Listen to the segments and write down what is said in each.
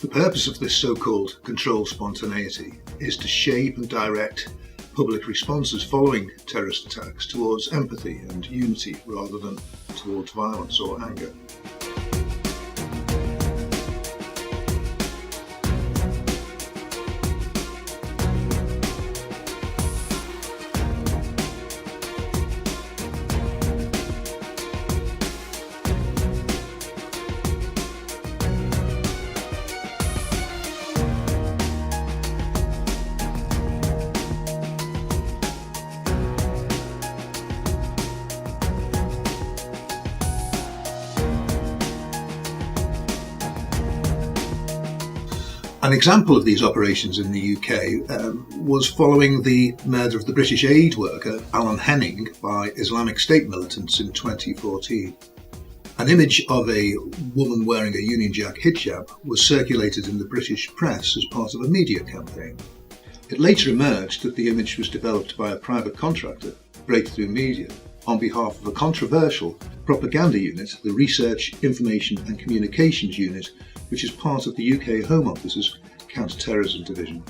The purpose of this so-called controlled spontaneity is to shape and direct public responses following terrorist attacks towards empathy and unity rather than towards violence or anger. An example of these operations in the UK was following the murder of the British aid worker Alan Henning by Islamic State militants in 2014. An image of a woman wearing a Union Jack hijab was circulated in the British press as part of a media campaign. It later emerged that the image was developed by a private contractor, Breakthrough Media, on behalf of a controversial propaganda unit, the Research, Information and Communications Unit, which is part of the UK Home Office's Counter-Terrorism Division.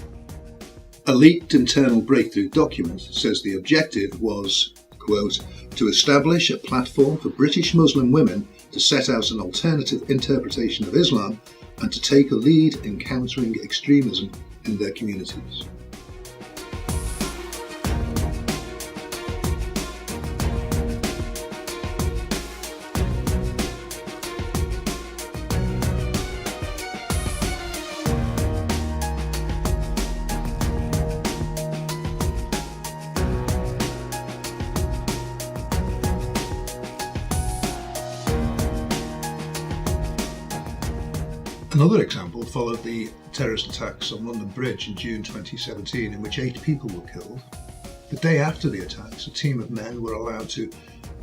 A leaked internal Breakthrough document says the objective was, quote, to establish a platform for British Muslim women to set out an alternative interpretation of Islam and to take a lead in countering extremism in their communities. Another example followed the terrorist attacks on London Bridge in June 2017, in which 8 people were killed. The day after the attacks, a team of men were allowed to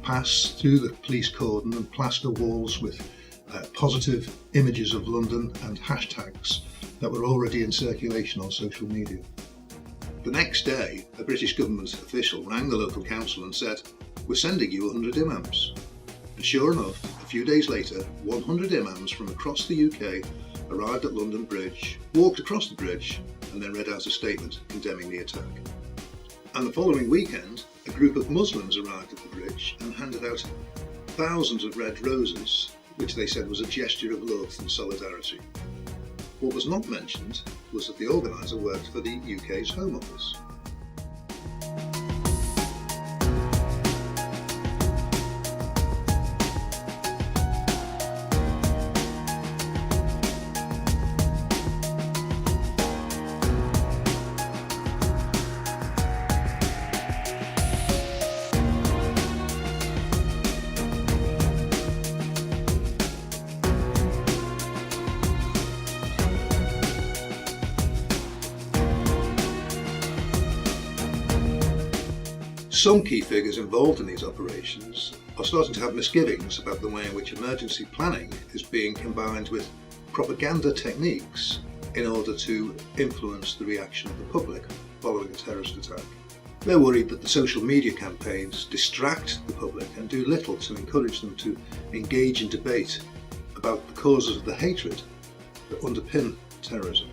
pass through the police cordon and plaster walls with positive images of London and hashtags that were already in circulation on social media. The next day, a British government official rang the local council and said, "We're sending you 100 imams." And sure enough, a few days later, 100 imams from across the UK arrived at London Bridge, walked across the bridge, and then read out a statement condemning the attack. And the following weekend, a group of Muslims arrived at the bridge and handed out thousands of red roses, which they said was a gesture of love and solidarity. What was not mentioned was that the organiser worked for the UK's Home Office. Some key figures involved in these operations are starting to have misgivings about the way in which emergency planning is being combined with propaganda techniques in order to influence the reaction of the public following a terrorist attack. They're worried that the social media campaigns distract the public and do little to encourage them to engage in debate about the causes of the hatred that underpin terrorism.